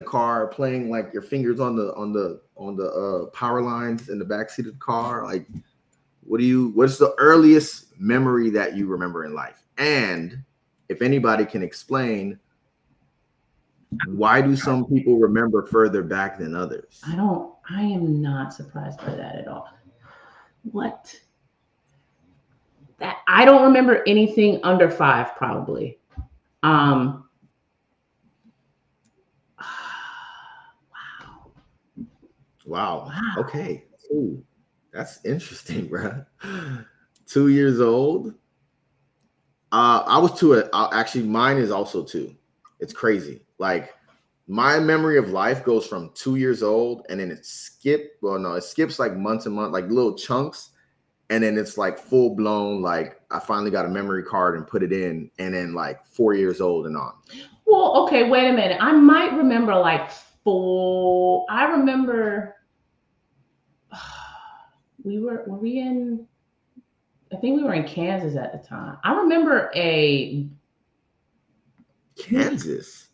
car playing like your fingers on the power lines in the backseat of the car? Like, what's the earliest memory that you remember in life? And if anybody can explain, why do some people remember further back than others? I am not surprised by that at all. What? That I don't remember anything under 5, probably. Wow. Wow. Okay. Ooh, that's interesting, bro. 2 years old. I was 2. Actually, mine is also 2. It's crazy. Like, my memory of life goes from 2 years old, and then it skips like months and months, like little chunks. And then it's like full blown, like I finally got a memory card and put it in, and then like 4 years old and on. Well, okay, wait a minute. I might remember like 4. I remember were we in, I think we were in Kansas at the time. I remember a Kansas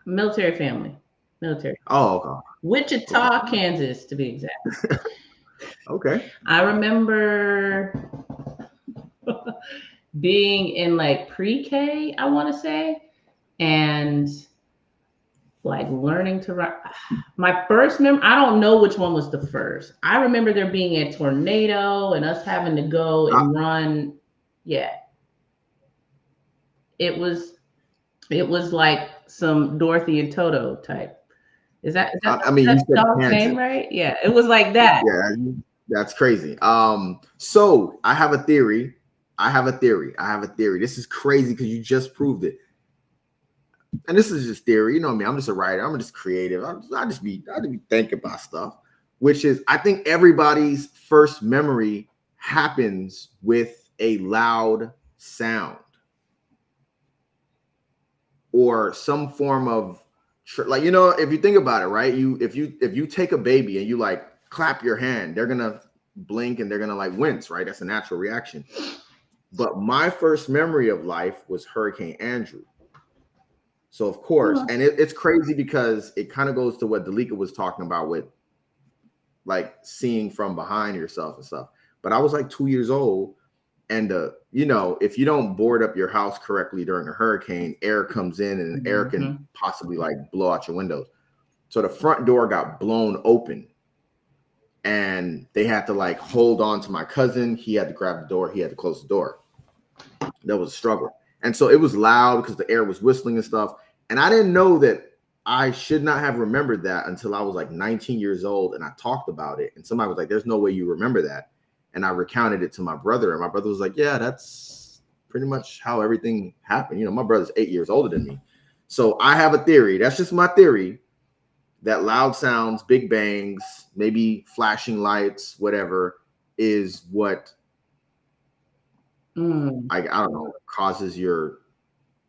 military family. Military. Oh, okay. Wichita, Kansas, to be exact. Okay. I remember being in like pre-K, I want to say, and like learning to ride. My first memory, I don't know which one was the first. I remember there being a tornado and us having to go and run. Yeah. It was like some Dorothy and Toto type. Is that I mean, you said dog's name, right? Yeah, it was like that. Yeah, that's crazy. So I have a theory. This is crazy because you just proved it. And this is just theory. You know me. I'm just a writer. I'm just creative. I just be thinking about stuff, which is, I think everybody's first memory happens with a loud sound or some form of like, you know, if you think about it, right? If you take a baby and you like clap your hand, they're gonna blink and they're gonna like wince, right? That's a natural reaction. But my first memory of life was Hurricane Andrew. So of course, and it's crazy because it kind of goes to what Dalika was talking about with like seeing from behind yourself and stuff. But I was like 2 years old, and you know, if you don't board up your house correctly during a hurricane, air comes in and air can possibly like blow out your windows. So the front door got blown open, and they had to like hold on to my cousin. He had to grab the door. He had to close the door. That was a struggle. And so it was loud because the air was whistling and stuff. And I didn't know that I should not have remembered that until I was like 19 years old. And I talked about it. And somebody was like, there's no way you remember that. And I recounted it to my brother. And my brother was like, yeah, that's pretty much how everything happened. You know, my brother's 8 years older than me. So I have a theory. That's just my theory, that loud sounds, big bangs, maybe flashing lights, whatever, is what I don't know, causes your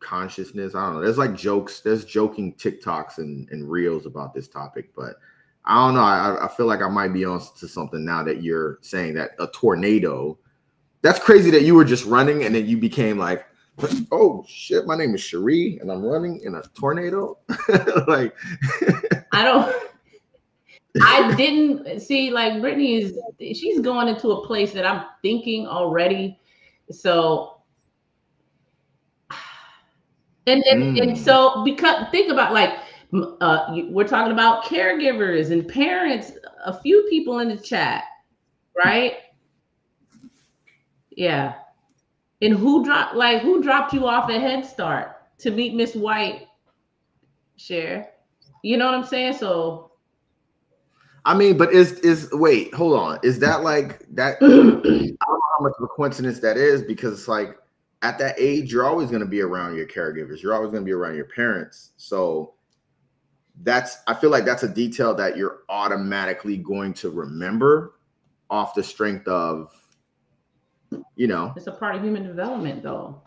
consciousness. I don't know. There's like jokes, there's joking TikToks and reels about this topic, but I don't know. I feel like I might be on to something now that you're saying that a tornado. That's crazy that you were just running and then you became like, oh shit, my name is Charree and I'm running in a tornado. Like I didn't see, like, Brittany she's going into a place that I'm thinking already. So, and so, because think about, like, we're talking about caregivers and parents, a few people in the chat, right? Yeah. And who dropped you off at Head Start to meet Miss White? Share. You know what I'm saying? So, I mean, but wait, hold on. Is that like that? I don't know how much of a coincidence that is, because it's like at that age, you're always going to be around your caregivers. You're always going to be around your parents. So I feel like that's a detail that you're automatically going to remember off the strength of, you know. It's a part of human development, though.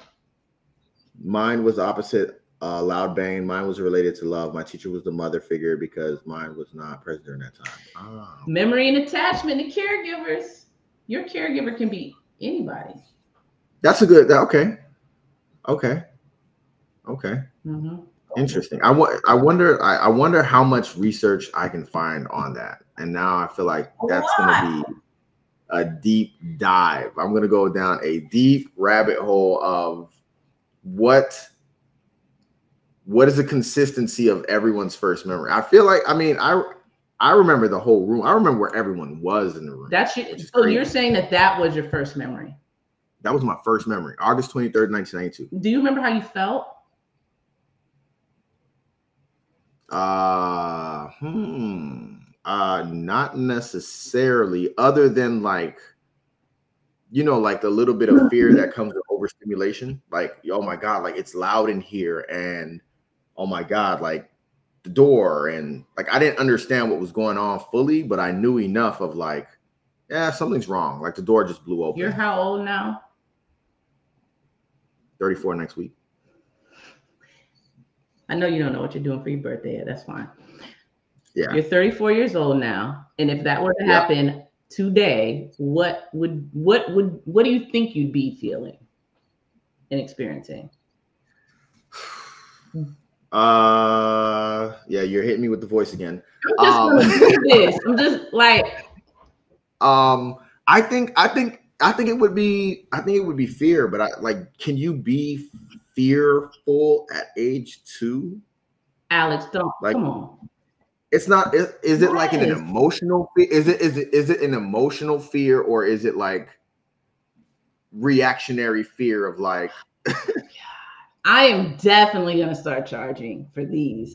Mine was the opposite. Loud bang. Mine was related to love. My teacher was the mother figure because mine was not present during that time. Memory and attachment to caregivers. Your caregiver can be anybody. That's a good. Okay. Interesting. I wonder how much research I can find on that. And now I feel like that's going to be a deep dive. I'm going to go down a deep rabbit hole of what is the consistency of everyone's first memory. I feel like, I mean, I remember the whole room. I remember where everyone was in the room. So you're saying that was your first memory? That was my first memory. August 23rd, 1992. Do you remember how you felt? Not necessarily, other than like, like the little bit of fear that comes with overstimulation. Like, oh my God, like it's loud in here, and oh my God, like the door, and like I didn't understand what was going on fully, but I knew enough of like, yeah, something's wrong. Like the door just blew open. You're how old now? 34 next week. I know you don't know what you're doing for your birthday yet. That's fine. Yeah. You're 34 years old now. And if that were to happen today, what do you think you'd be feeling and experiencing? Yeah, you're hitting me with the voice again. I'm just gonna do this. I'm just like, I think it would be fear, but can you be fearful at age 2? Alex, don't, come on. It's not. Is it like an emotional fear? Is it an emotional fear, or is it like reactionary fear of like? I am definitely going to start charging for these.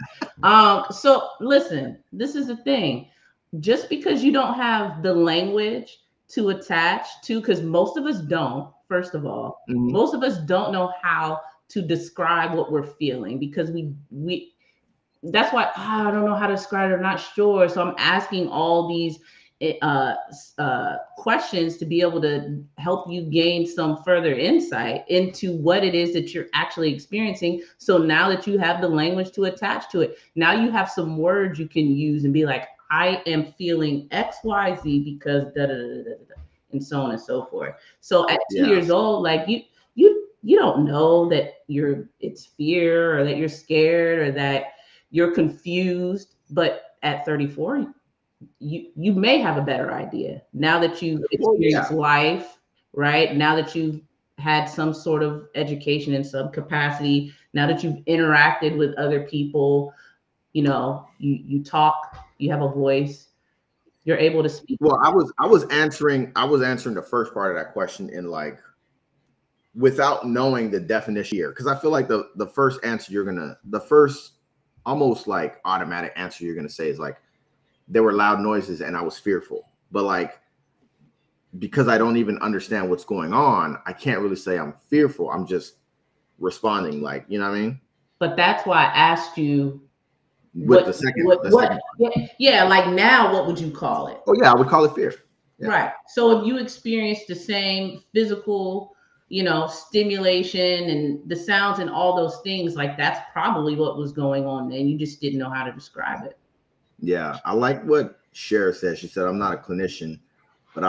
So listen, this is the thing. Just because you don't have the language to attach to, because most of us don't, first of all, most of us don't know how to describe what we're feeling, because we that's why I don't know how to describe it. I'm not sure. So I'm asking all these questions to be able to help you gain some further insight into what it is that you're actually experiencing. So now that you have the language to attach to it, now you have some words you can use and be like, I am feeling XYZ because da da da da da, and so on and so forth. So at 2 years old, like you don't know that it's fear, or that you're scared, or that you're confused. But at 34, you may have a better idea now that you've experienced life, right? Now that you've had some sort of education in some capacity, now that you've interacted with other people, you talk, you have a voice, you're able to speak. Well, I was answering the first part of that question in like, without knowing the definition here, because I feel like the first answer the first almost like automatic answer you're gonna say is like, there were loud noises and I was fearful. But like, because I don't even understand what's going on, I can't really say I'm fearful. I'm just responding, like, you know what I mean? But that's why I asked you with the second. Like now, what would you call it? Oh yeah, I would call it fear. Yeah. Right. So if you experienced the same physical, stimulation and the sounds and all those things, like that's probably what was going on then. You just didn't know how to describe it. Yeah, I like what Charree said. She said, I'm not a clinician, but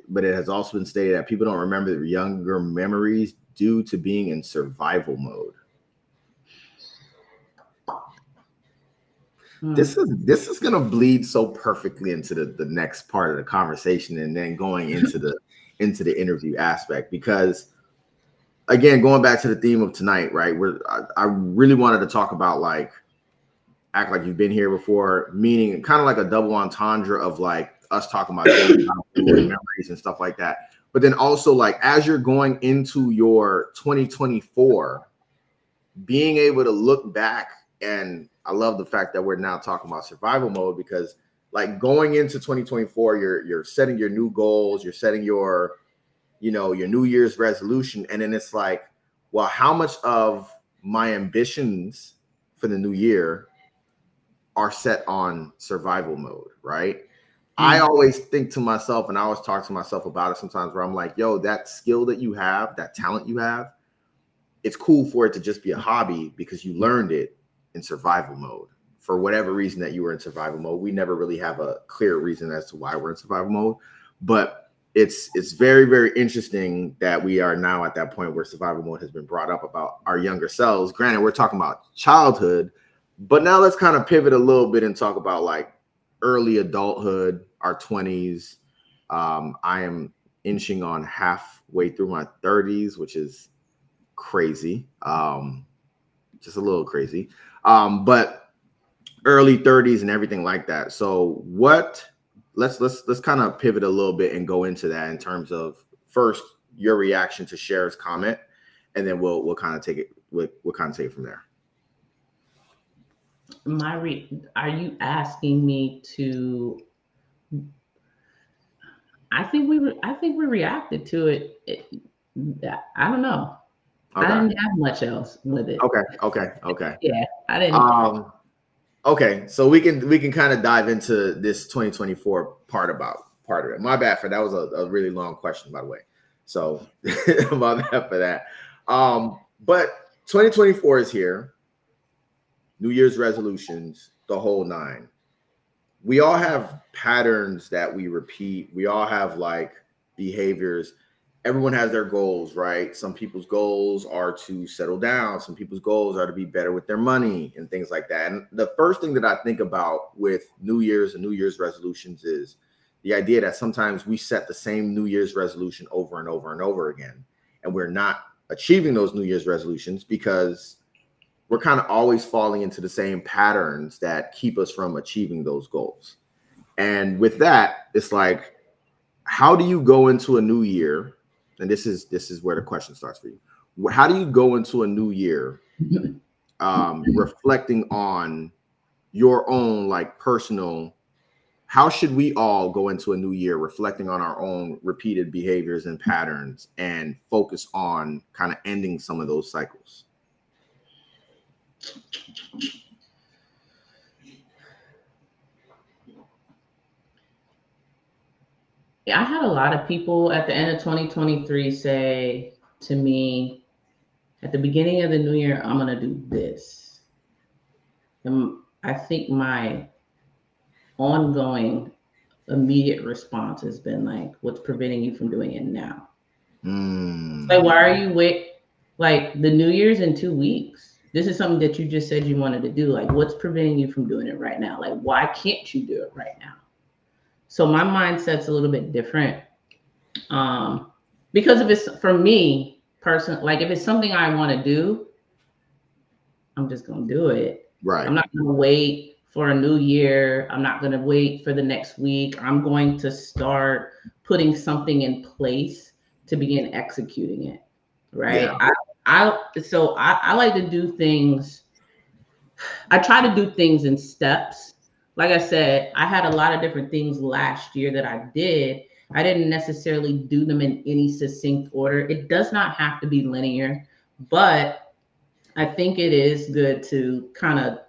but it has also been stated that people don't remember their younger memories due to being in survival mode. This is gonna bleed so perfectly into the next part of the conversation, and then going into the interview aspect, because again, going back to the theme of tonight, right? I really wanted to talk about like, act like you've been here before, meaning kind of like a double entendre of like us talking about memories and stuff like that. But then also like, as you're going into your 2024, being able to look back, and I love the fact that we're now talking about survival mode, because like going into 2024, you're setting your new goals, you're setting your New Year's resolution. And then it's like, well, how much of my ambitions for the new year are set on survival mode, right? I always think to myself, and I always talk to myself about it sometimes, where I'm like, yo, that skill that you have, that talent you have, it's cool for it to just be a hobby because you learned it in survival mode for whatever reason that you were in survival mode. We never really have a clear reason as to why we're in survival mode, but it's very, very interesting that we are now at that point where survival mode has been brought up about our younger selves. Granted, we're talking about childhood, but now let's kind of pivot a little bit and talk about like early adulthood, our 20s. I am inching on halfway through my 30s, which is crazy. Just a little crazy. But early 30s and everything like that. So let's kind of pivot a little bit and go into that in terms of first your reaction to Cher's comment, and then we'll kind of take it from there. Are you asking me to? I think we reacted to it. I don't know. Okay. I didn't have much else with it. Okay. Yeah, I didn't. Okay, so we can kind of dive into this 2024 part of it. My bad for that. Was a really long question, by the way. So my bad for that. But 2024 is here. New Year's resolutions, the whole nine. We all have patterns that we repeat. We all have like behaviors. Everyone has their goals, right? Some people's goals are to settle down. Some people's goals are to be better with their money and things like that. And the first thing that I think about with New Year's and New Year's resolutions is the idea that sometimes we set the same New Year's resolution over and over and over again, and we're not achieving those New Year's resolutions because we're kind of always falling into the same patterns that keep us from achieving those goals. And with that, it's like, how do you go into a new year? And this is where the question starts for you. How do you go into a new year reflecting on your own like personal? How should we all go into a new year reflecting on our own repeated behaviors and patterns and focus on kind of ending some of those cycles? Yeah, I had a lot of people at the end of 2023 say to me, at the beginning of the new year, I'm going to do this. And I think my ongoing immediate response has been like, what's preventing you from doing it now? Like, why are you like the New Year's in 2 weeks? This is something that you just said you wanted to do. Like, what's preventing you from doing it right now? Like, why can't you do it right now? So my mindset's a little bit different. Because if it's for me personally, like if it's something I want to do, I'm just going to do it. Right. I'm not going to wait for a new year. I'm not going to wait for the next week. I'm going to start putting something in place to begin executing it. Right. Yeah. I like to do things. I try to do things in steps. Like I said, I had a lot of different things last year that I did. I didn't necessarily do them in any succinct order. It does not have to be linear, but I think it is good to kind of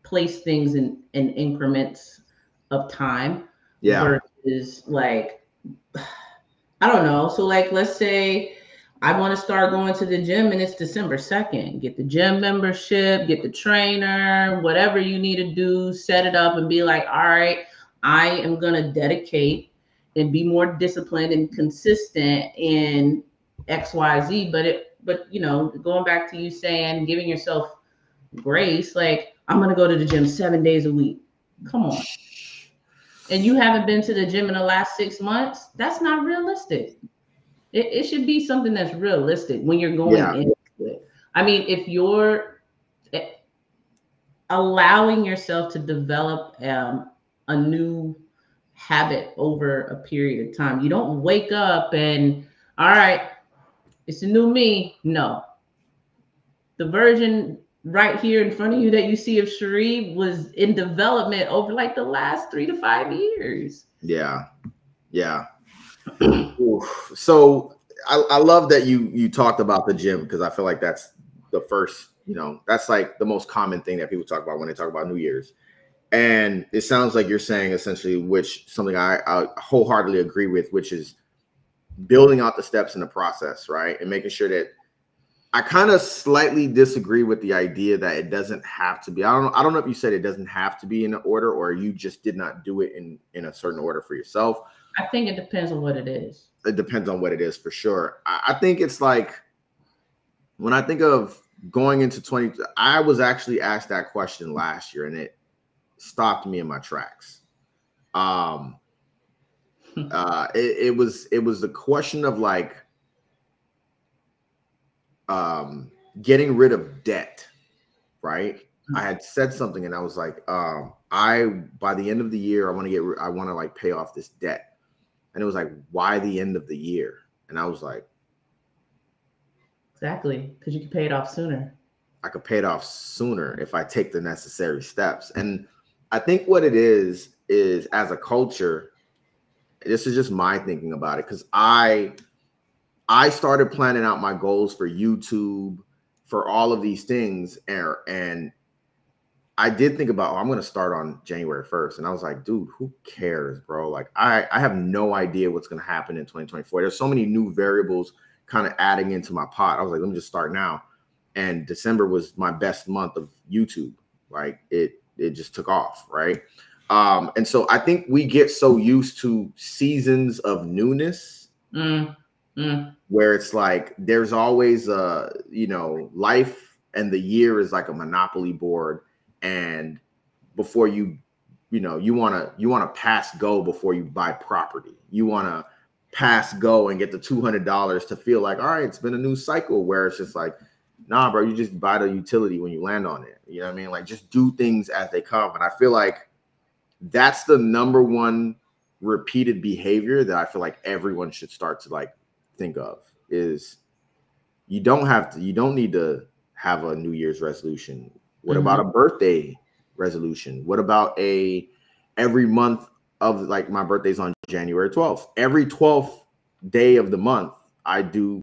place things in increments of time. Yeah. Versus like, I don't know. So like, let's say I want to start going to the gym and it's December 2nd. Get the gym membership, get the trainer, whatever you need to do, set it up and be like, all right, I am going to dedicate and be more disciplined and consistent in XYZ. But you know, going back to you saying, giving yourself grace, like I'm going to go to the gym 7 days a week. Come on. And you haven't been to the gym in the last 6 months. That's not realistic. It should be something that's realistic when you're going into it. I mean, if you're allowing yourself to develop a new habit over a period of time, you don't wake up and, all right, it's a new me. No. The version right here in front of you that you see of Charree was in development over like the last 3 to 5 years. Yeah. So I love that you talked about the gym, because I feel like that's the first, that's like the most common thing that people talk about when they talk about New Year's. And it sounds like you're saying essentially, which something I wholeheartedly agree with, which is building out the steps in the process, right? And making sure that I kind of slightly disagree with the idea that it doesn't have to be. I don't know if you said it doesn't have to be in order, or you just did not do it in a certain order for yourself. I think it depends on what it is. It depends on what it is for sure. I think it's like when I think of going into 20, I was actually asked that question last year and it stopped me in my tracks. It was the question of like getting rid of debt, right? I had said something and I was like, by the end of the year, I want to like pay off this debt. And it was like, why the end of the year? And I was like, exactly, because you can pay it off sooner. I could pay it off sooner if I take the necessary steps. And I think what it is as a culture, this is just my thinking about it, because I started planning out my goals for YouTube, for all of these things, and I did think about, I'm going to start on January 1st. And I was like, dude, who cares, bro? Like, I have no idea what's going to happen in 2024. There's so many new variables kind of adding into my pot. I was like, let me just start now. And December was my best month of YouTube. Like, it just took off, right? And so I think we get so used to seasons of newness where it's like there's always life and the year is like a Monopoly board. And before you want to pass go before you buy property. You want to pass go and get the $200 to feel like, all right, it's been a new cycle, where it's just like, nah, bro, you just buy the utility when you land on it. You know what I mean? Like, just do things as they come. And I feel like that's the number one repeated behavior that I feel like everyone should start to like think of, is you don't need to have a New Year's resolution. What about a birthday resolution? What about every month of, like, my birthday's on January 12th. Every 12th day of the month, I do